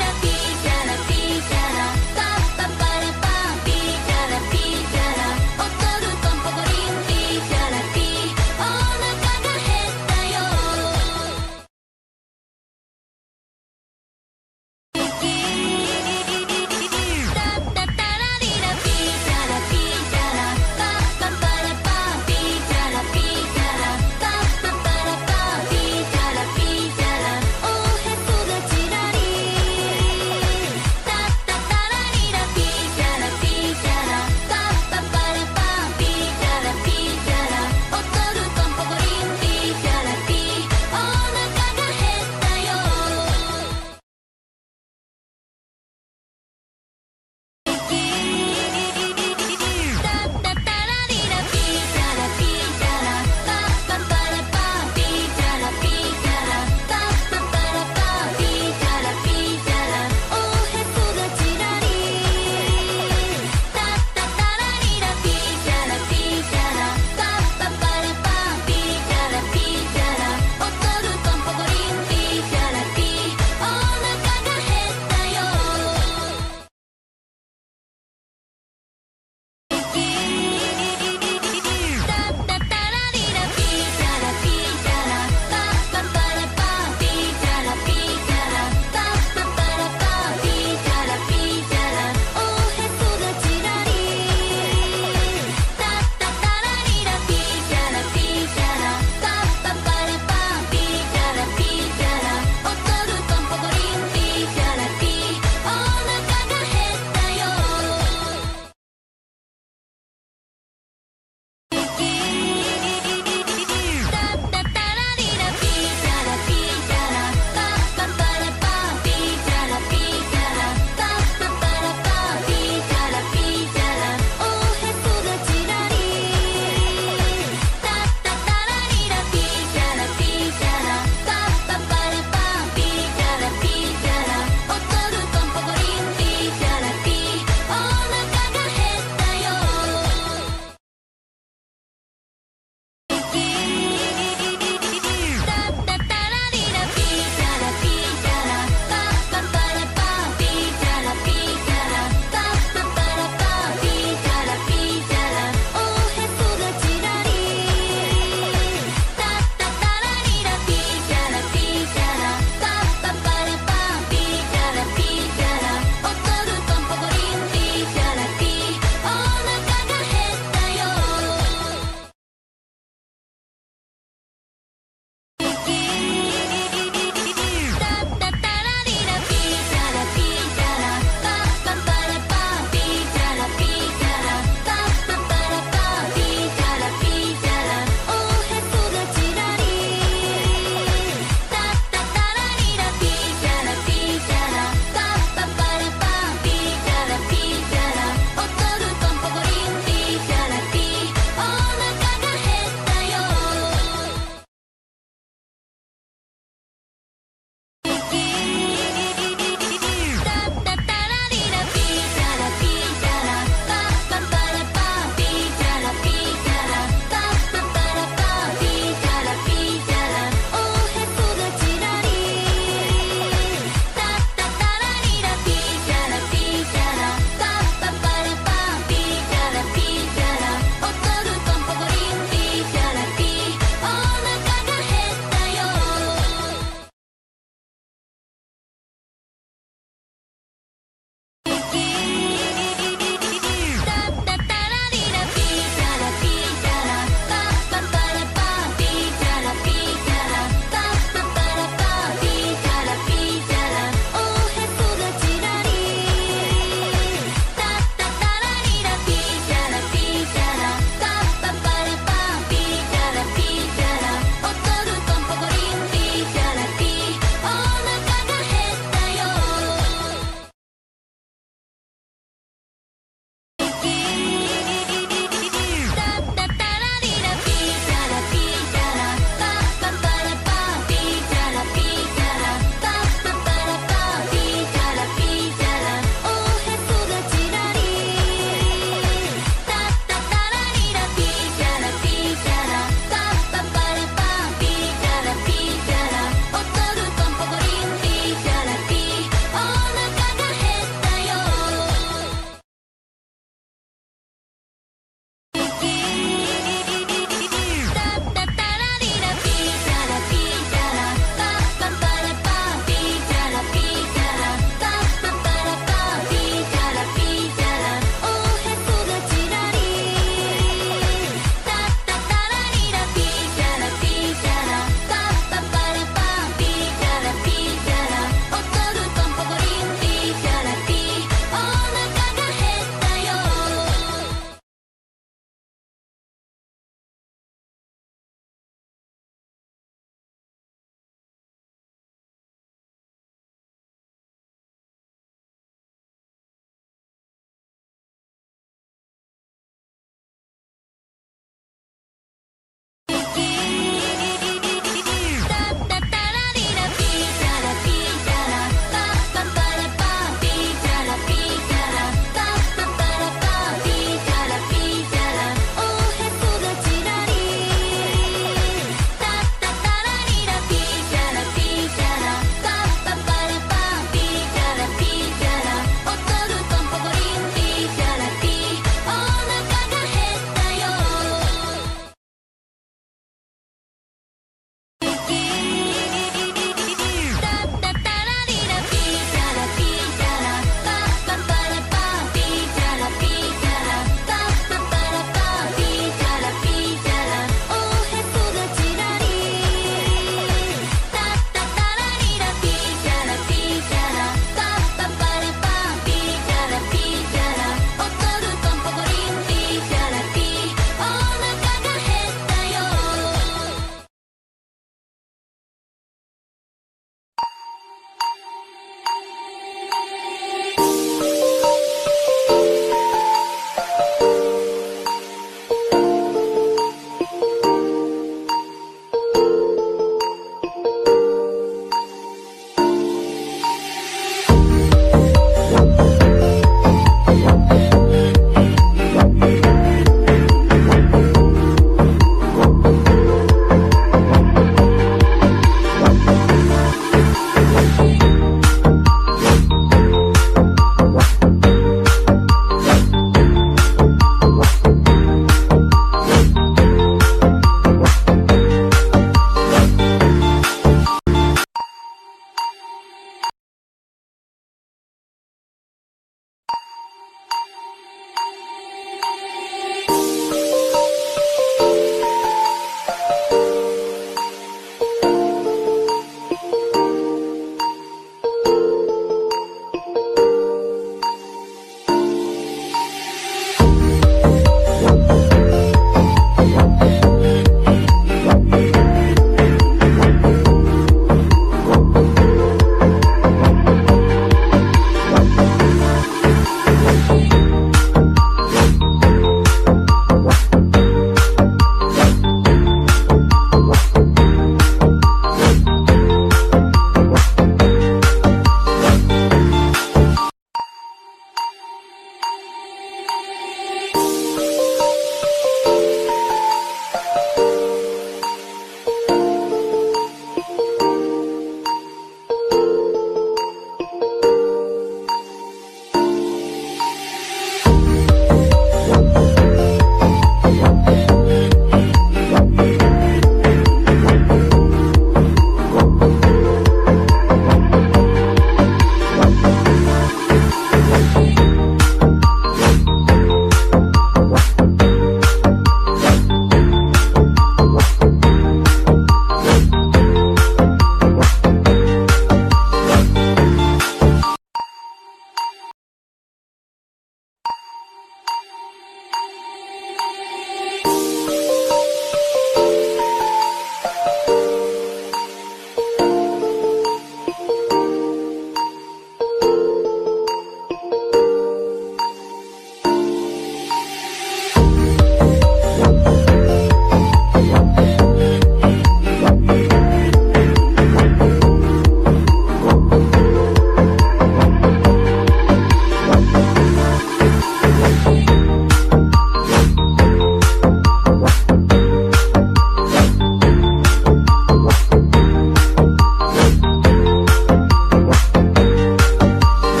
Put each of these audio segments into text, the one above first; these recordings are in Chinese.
ラ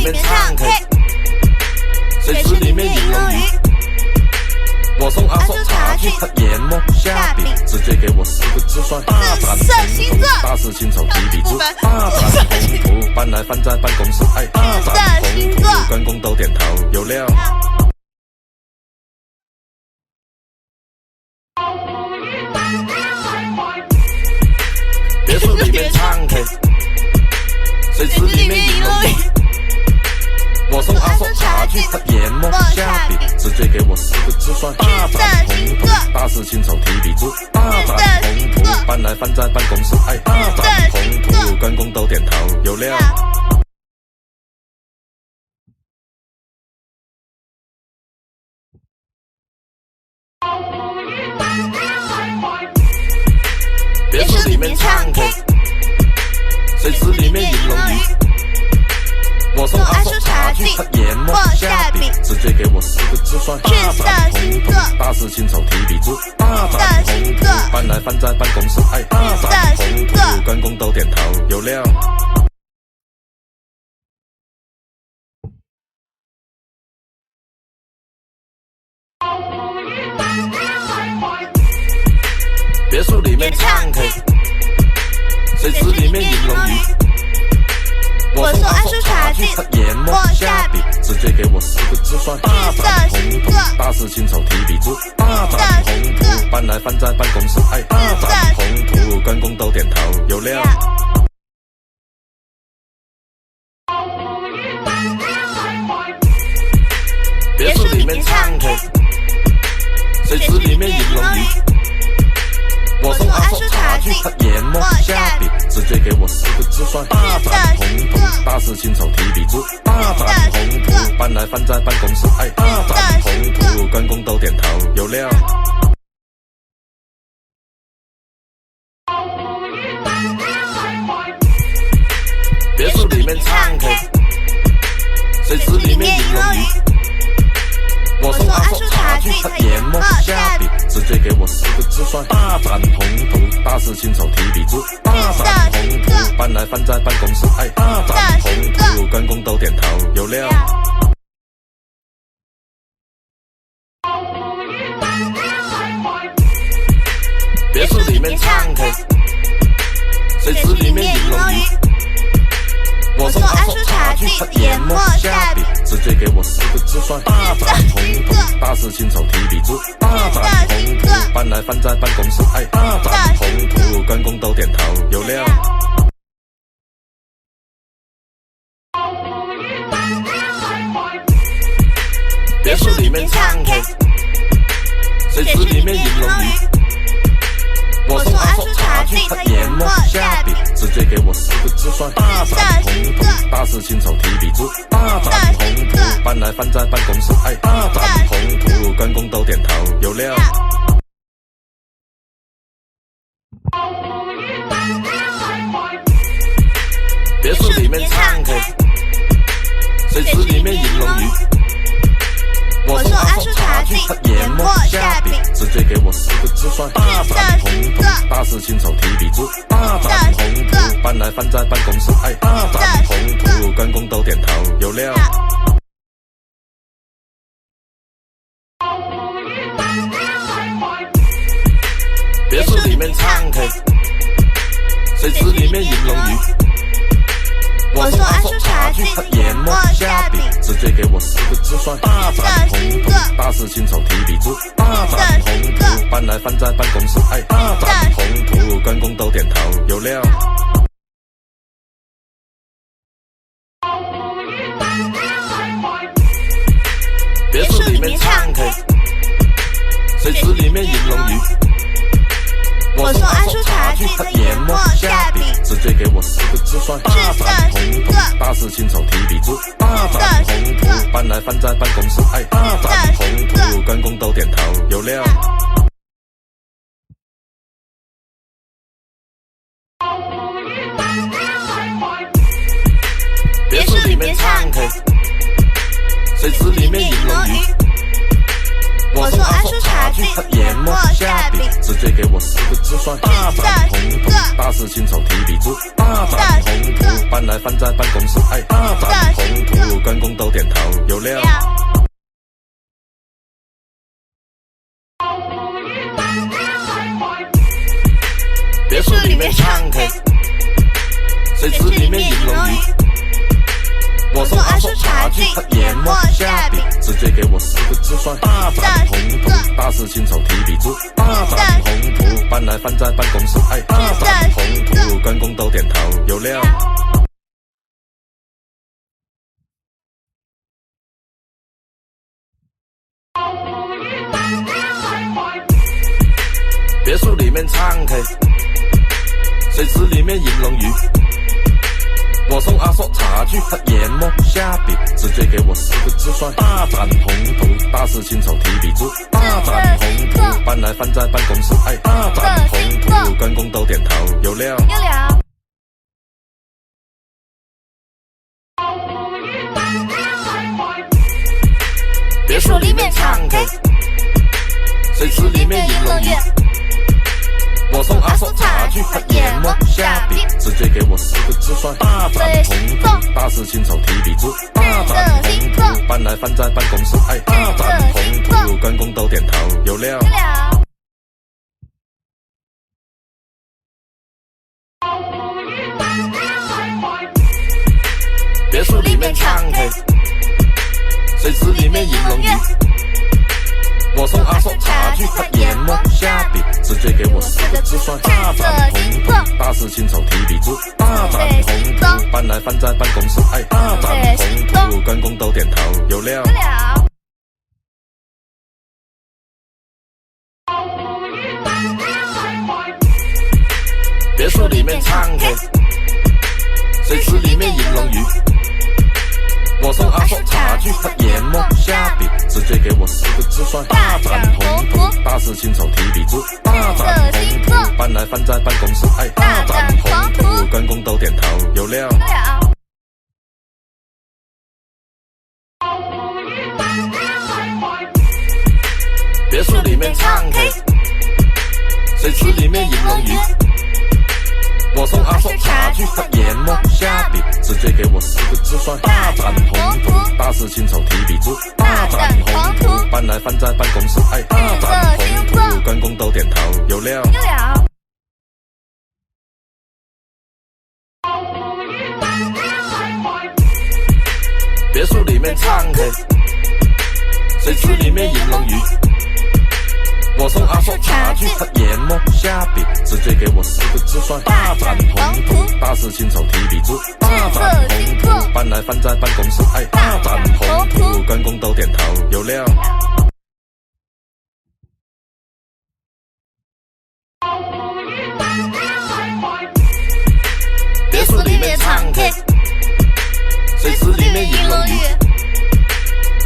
面唱 K， 水池里面饮龙鱼。我送阿寿茶去，他研磨下笔，直接给我4个字算大展宏图，大事亲手提笔字，大展宏图，搬来放在办公室，哎，大展宏图，员工都点头，有料。别墅里面唱 K， 水池里面饮龙鱼。我送阿寿茶去，他研磨下笔，直接给我4个字算大展宏图，大事亲手提笔字，大展宏图，搬来放在办公室，哎，大展宏图，员工都点头，有料。别墅里面唱 K， 水池里面饮龙鱼。我送阿寿茶去，他研磨下笔，直接给我4个字算大展宏图，大事亲手提笔字，大展宏图，搬来放在办公室，哎，大展宏图，员工都点头，有料。别墅里面唱 K， 水池里面饮龙鱼。我送阿寿茶去，他研磨下笔，直接给我4个字算大展宏图，大事亲手提笔字，大展宏图，搬来放在办公室，哎，大展宏图，员工都点头，有料。别墅里面唱 K， 水池里面饮龙鱼。我送阿寿茶去，他研磨下笔，直接给我4个字算大展宏图，大事亲手提笔字，大展宏图，搬来放在办公室，哎，大展宏图，员工都点头，有料。别墅里面唱 K， 水池里面饮龙鱼。我送阿寿茶去，他研磨下笔，直接给我4个字算大展宏图，大事亲手提笔字，大展宏图，搬来放在办公室，哎，大展宏图，员工都点头，有料。别墅里面唱 K， 水池里面饮龙鱼。我送阿寿茶去，他研磨下笔，直接给我4个字算大展宏图，大事亲手提笔字，大展宏图，搬来放在办公室，哎，大展宏图，员工都点头，有料。别墅里面唱 K， 水池里面饮龙鱼。我送阿寿茶去，他研磨下笔，直接给我4个字算大展宏图，大事亲手提笔字，大展宏图，搬来放在办公室，哎，大展宏图，员工都点头，有料。别墅里面唱 K， 水池里面饮龙鱼。我送阿寿茶去，他研磨下笔，直接给我4个字算大展宏图，大事亲手提笔字，大展宏图，搬来放在办公室，哎，大展宏图，员工都点头，有料。别墅里面唱 K， 水池里面饮龙鱼。我送阿寿茶去，他研磨下笔，直接给我4个字算大展宏图，大事亲手提笔字，大展宏图，搬来放在办公室，哎，大展宏图，员工都点头，有料。别墅里面唱 K， 水池里面饮龙鱼。我送阿寿茶去，他研磨下笔，直接给我4个字算大展宏图，大事亲手提笔字，大展宏图，搬来放在办公室，哎，大展宏图，员工都点头，有料。别墅里面唱 K， 水池里面饮龙鱼。我送阿寿茶去，他研磨下笔，直接给我4个字算大展宏图，大事亲手提笔字，大展宏图，搬来放在办公室，哎，大展宏图，关公都点头，有料。别墅里面唱 K， 水池里面饮龙鱼。我送阿叔茶具，他研磨下笔，直接给我4个字算大展宏图。大事亲手提笔注，大展宏图，搬来放在办公室，哎，大展宏图，关公都点头，有料。别墅里面唱 K， 水池里面饮龙鱼。我送阿硕茶具，他研磨下笔，直接给我4个字算大展宏图。大事亲手提笔注，大展宏图，搬来放在办公室，哎，大展宏图，关公都点头，有料。有料。别墅里面唱 K， 水池里面饮龙鱼。我送阿硕茶具，他研磨下笔，直接给我4个字算大展宏图。大事亲手提笔注，大展宏图，搬来放在办公室，哎，大展宏图，关公都点头，有料。有料。别墅里面唱 K， 水池里面饮龙鱼。我送阿硕茶具，他研磨下笔，直接给我4个字算大展宏图。大事亲手提笔注，大展宏图，搬来放在办公室，哎，大展宏图，关公都点头，有料。有料。别墅里面唱 K， 水池里面饮龙鱼。我送阿硕茶具，他研磨下笔，直接给我4个字算大展宏图。大事亲手提笔注，大展宏图，搬来放在办公室，哎，大展宏图，关公都点头，有料。有料。别墅里面唱 K， 水池里面饮龙鱼。我送阿硕茶具，他研磨下笔，直接给我4个字算大展宏图。大事亲手提笔注，大展宏图，搬来放在办公室，哎，大展宏图，关公都点头，有料。有料。别墅里面唱 K， 水池里面饮龙鱼。我送阿硕茶具，他研磨下笔，直接给我4个字算大展宏图。大事亲手提笔注，大展宏图，搬来放在办公室，哎，大展宏图，关公都点头，有料。别墅里面唱 K， 水池里面饮龙鱼。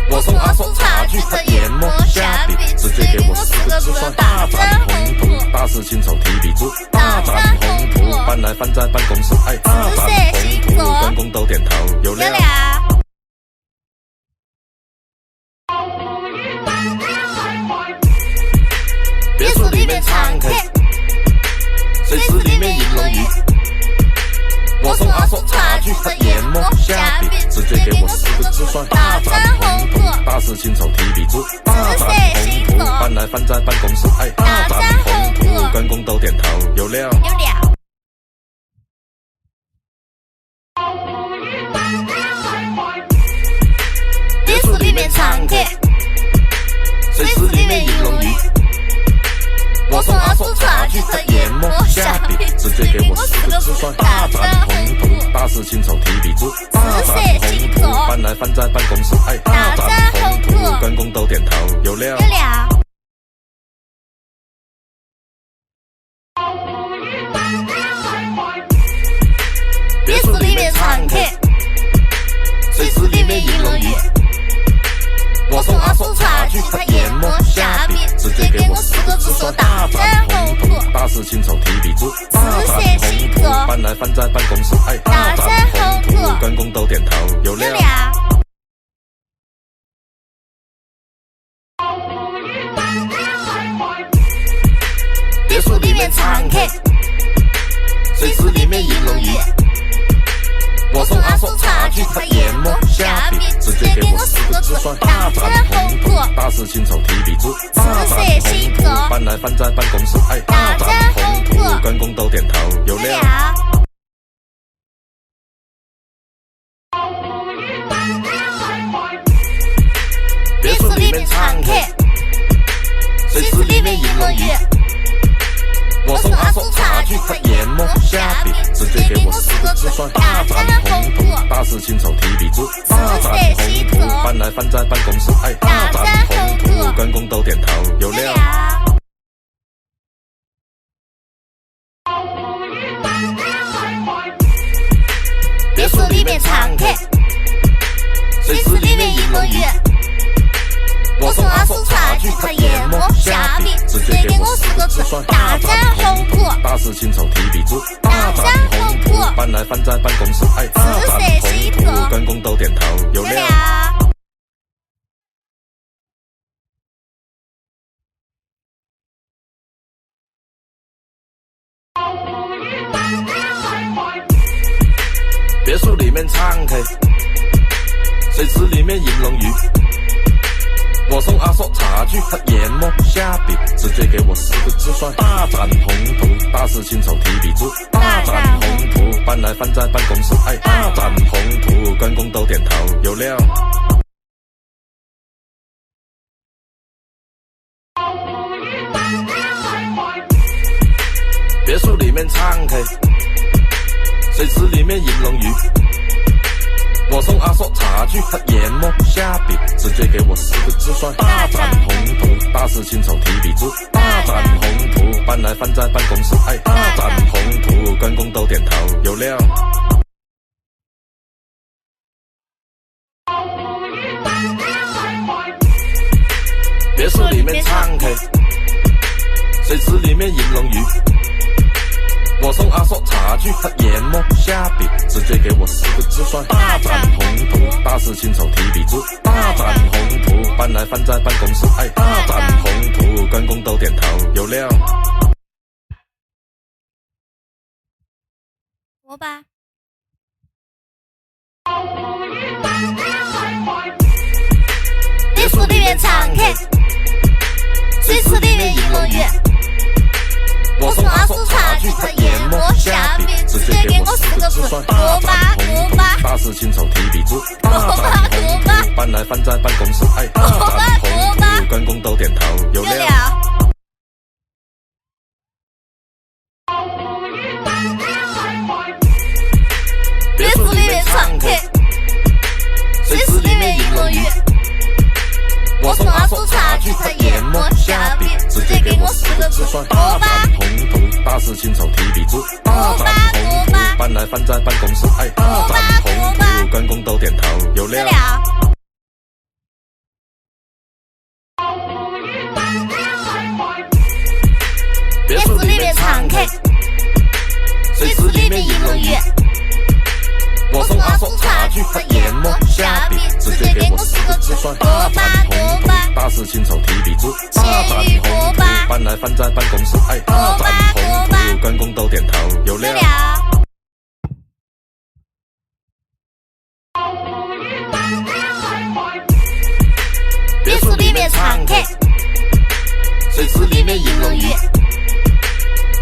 我送阿硕茶具，他研磨下笔，直接给我4个字算大展宏图。大事亲手提笔注，大展宏图，搬来放在办公室，哎，大展宏图，关公都点头，有料。别墅里面唱 K， 水池里面饮龙鱼。我送阿硕茶具，他研磨下笔，直接给我4个字算大展宏图。大事亲手提笔注，大展宏图，搬来放在办公室，哎，大展宏图，关公都点头，有料。有料。别墅里面唱 K， 水池里面饮龙鱼。我送阿硕茶具，他研磨下笔，直接给我4个字算大展宏图。大事亲手提笔注，大展宏图，搬来放在办公室，哎，大展宏图，关公都点头，有料。有料。别墅里面唱 K， 水池里面饮龙鱼。我送阿硕茶具，他研磨下笔，直接给我4个字算大展宏图。大事亲手提笔注，大展宏图，搬来放在办公室，哎，大展宏图，关公都点头，有料。别墅里面唱 K， 水池里面饮龙鱼。我送阿叔茶具，他研磨下笔，直接给我4个字算大展宏图。大事亲手提笔字，大展宏图，搬来放在办公室，哎，大展宏图，员工都点头，有料。别墅里面常客，水池里面银龙鱼。我送阿叔茶具，他研磨下笔，直接给我4个字算大展宏图。大事亲手提笔字，大展宏图，搬来放在办公室，哎，大展宏图，员工都点头，有料。别墅里面常客，水池里面银龙鱼。我送阿叔茶具，他研磨下笔，直接给我4个字算大展宏图。大事亲手提笔字，大展宏图，搬来放在办公室，哎，大展宏图，员工都点头，有料。别墅里面常客，水池里面银龙鱼。我送阿叔茶具，他研磨下笔，直接给我4个字算大展宏图。大事亲手提笔字，大展宏图，搬来放在办公室，哎，大展宏图，员工都点头，有料。别墅里面常客，水池里面银龙鱼。我送阿叔茶具，他研磨下笔，直接给我4个字算大展宏图。大事亲手提笔字，大展宏图，搬来放在办公室，哎，大展宏图，员工都点头，有料。别墅里面常客，水池里面银龙鱼。我送阿叔茶具，他研磨下笔，直接给我4个字算大展宏图。大事亲手提笔字，大展宏图，搬来放在办公室，哎，大展宏图，员工都点头，有料。我吧。别墅里面常客，水池里面银龙鱼。我送阿叔茶具，他研磨下笔，直接给我4个字算大展宏图。大事亲手提笔字，大展宏图，搬来放在办公室，哎，大展宏图，员工都点头，有料。别墅里面常客，水池里面银龙鱼。我送阿叔茶具，他研磨下笔，直接给我4个字算大展宏图。大事亲手提笔字，大展宏图，搬来放在办公室，哎，大展宏图，员工都点头，有料。别墅里面常客，水池里面银龙鱼。我送阿叔茶具，他研磨下笔，直接给我4个字算大展宏图。大事亲手提笔字，大展宏图，搬来放在办公室，哎，大展宏图，员工都点头，有料。别墅里面常客，水池里面银龙鱼。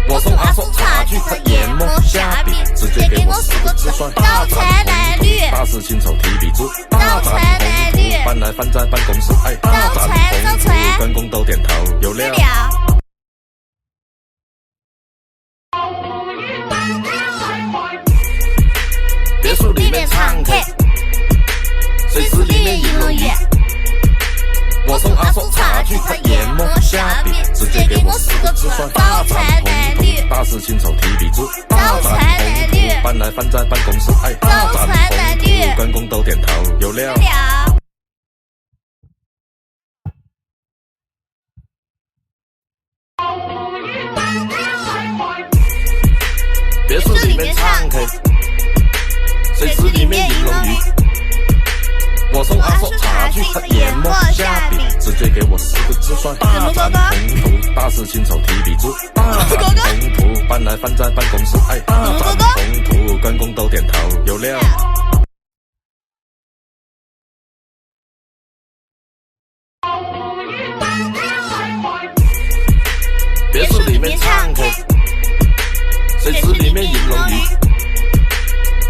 我送阿叔茶具，他研磨下笔，直接给我4个字算大展宏图。大事亲手提笔字，大展宏图，搬来放在办公室，哎，大展宏图，员工都点头，有料。别墅里面常客，水池里面银龙鱼。我送阿叔茶具，他研磨下笔，直接给我4个字算大展宏图。大事亲手提笔字，大展宏图，搬来放在办公室，哎，大展宏图，员工都点头，有料。别墅里面常客，水池里面银龙鱼。我送阿叔茶具，他研磨下笔，直接给我4个字算大展宏图。大事亲手提笔字，大展宏图，搬来放在办公室，哎，大展宏图，关公都点头，有料。别墅里面唱 K， 水池里面饮龙鱼。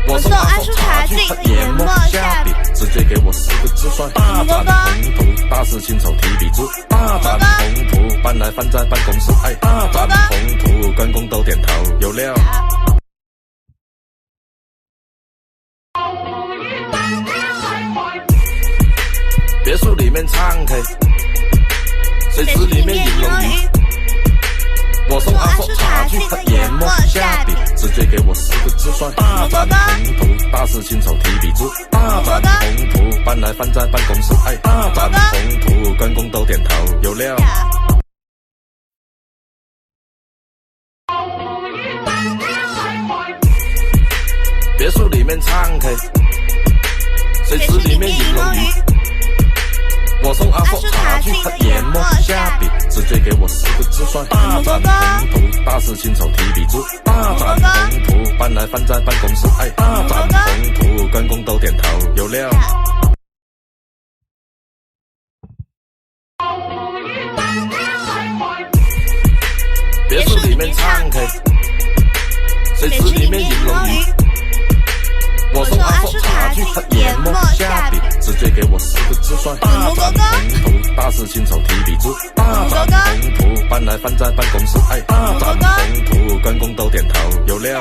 我送阿叔茶具和研磨下笔，直接给我4个字算大展宏图。大事亲手提笔注，大展宏图。搬来放在办公室，哎，大展宏图。关公都点头，有料。别墅里面唱 K， 水池里面饮龙鱼。我送阿叔茶具和研磨下笔，直接给我4个字算大展宏图。大事亲手提笔注，大展宏图。搬来放在办公室，哎，大展宏图。关公都点头，有料。别墅里面唱 K， 水池里面饮龙鱼。我送阿叔茶具和研磨下笔，直接给我4个字算大展宏图。大事亲手提笔注，大展宏图。搬来放在办公室，哎，大展宏图。关公都点头，有料。别墅里面唱 K， 水池里面饮龙鱼。我送阿叔茶具和研磨下笔，直接给我4个字算大展宏图。大事亲手提笔注，大展宏图。搬来放在办公室，哎，大展宏图。关公都点头，有料。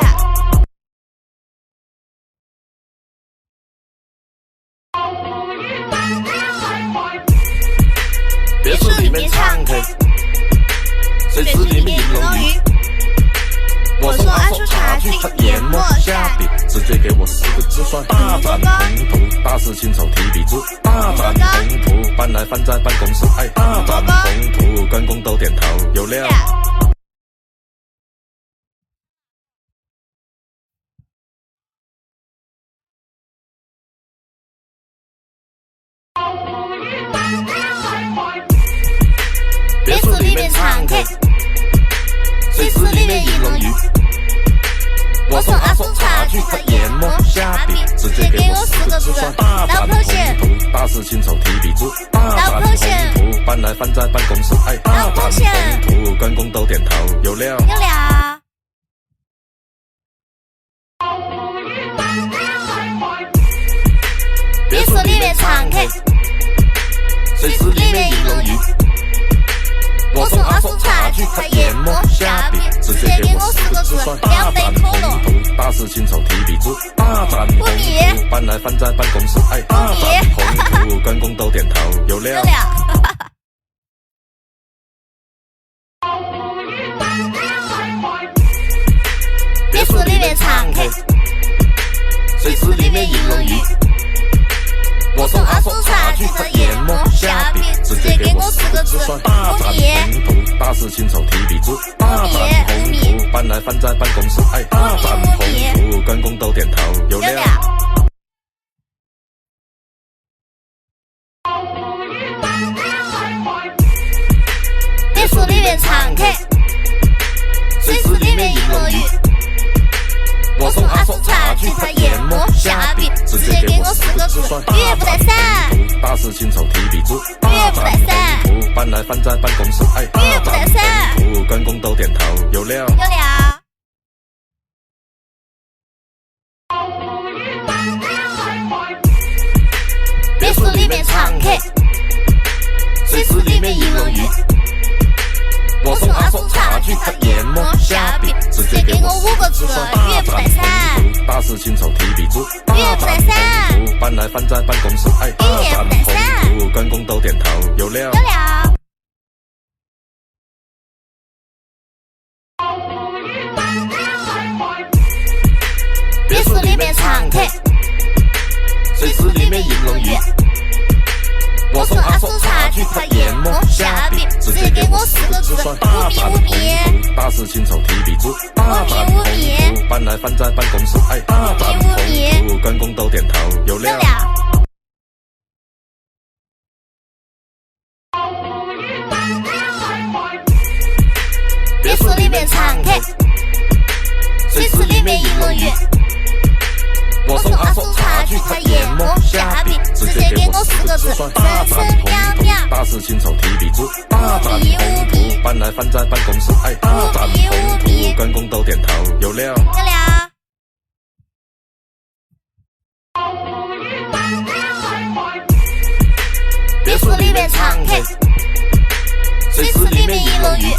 别墅里面唱 K， 水池里面饮龙鱼。我送阿叔茶具和研磨下笔，直接给我4个字算大展宏图。大事亲手提笔注，大展宏图。搬来放在办公室，哎，大展宏图。关公都点头，有料。别墅里面唱 K， 水池里面饮龙鱼。我送阿叔茶具和研磨下笔，直接给我4个字算大展宏图。大事亲手提笔注，大展宏图。搬来放在办公室，哎，大展宏图。关公都点头，有料。有料。别墅里面唱 K， 水池里面饮龙鱼。我送阿叔茶具和研磨下笔，直接给我4个字算大展宏图。大事亲手提笔注，大展宏图。搬来放在办公室，哎，大展宏图。关公都点头，有料。别墅里面唱 K， 水池里面饮龙鱼。我送阿叔茶具和研磨下笔，直接给我4个字算大展宏图。大事亲手提笔注，大展宏图。搬来放在办公室，哎，大展宏图。关公都点头，有料。别墅里面唱 K， 水池里面饮龙鱼。我送阿叔茶具和研磨下笔，直接给我4个字算岳不带散。大事亲手提笔注，岳不带散。搬来放在办公室，哎，岳不带散。关公都点头，有料。有料。别墅里面唱 K， 水池里面饮龙鱼。我送阿叔茶具和研磨下笔，直接给我4个字算大展宏图。大事亲手提笔注，岳不带散。搬来放在办公室，哎，大展宏图。关公都点头，有料。有料。别墅里面唱 K， 水池里面饮龙鱼。我送阿叔茶具和研磨下笔，直接给我4个字算大展宏图。大事亲手提笔注，大展宏图。搬来放在办公室，哎，大展宏图。关公都点头，有料。别墅里面唱 K， 水池里面饮龙鱼。个字，大展宏图，大事情筹提笔直，大展宏图，搬来翻在办公室，哎，大展宏图，员工都点头，有料。有料。别墅里面常客，水池里面一龙鱼。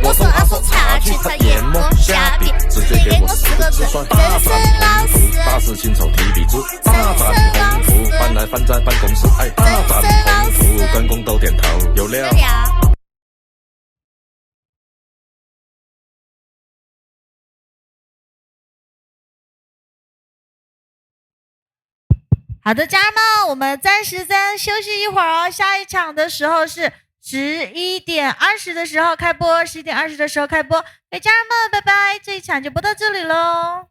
我送阿叔茶去，他研磨虾饼，直接给我4个字：真是老实。大事情筹提笔直，大展宏图，搬来翻在办公室，哎，大展宏图，员工都点头，有料。有料。好的，家人们，我们暂时再休息一会儿哦。下一场的时候是11点20的时候开播，11点20的时候开播。给家人们，拜拜，这一场就播到这里喽。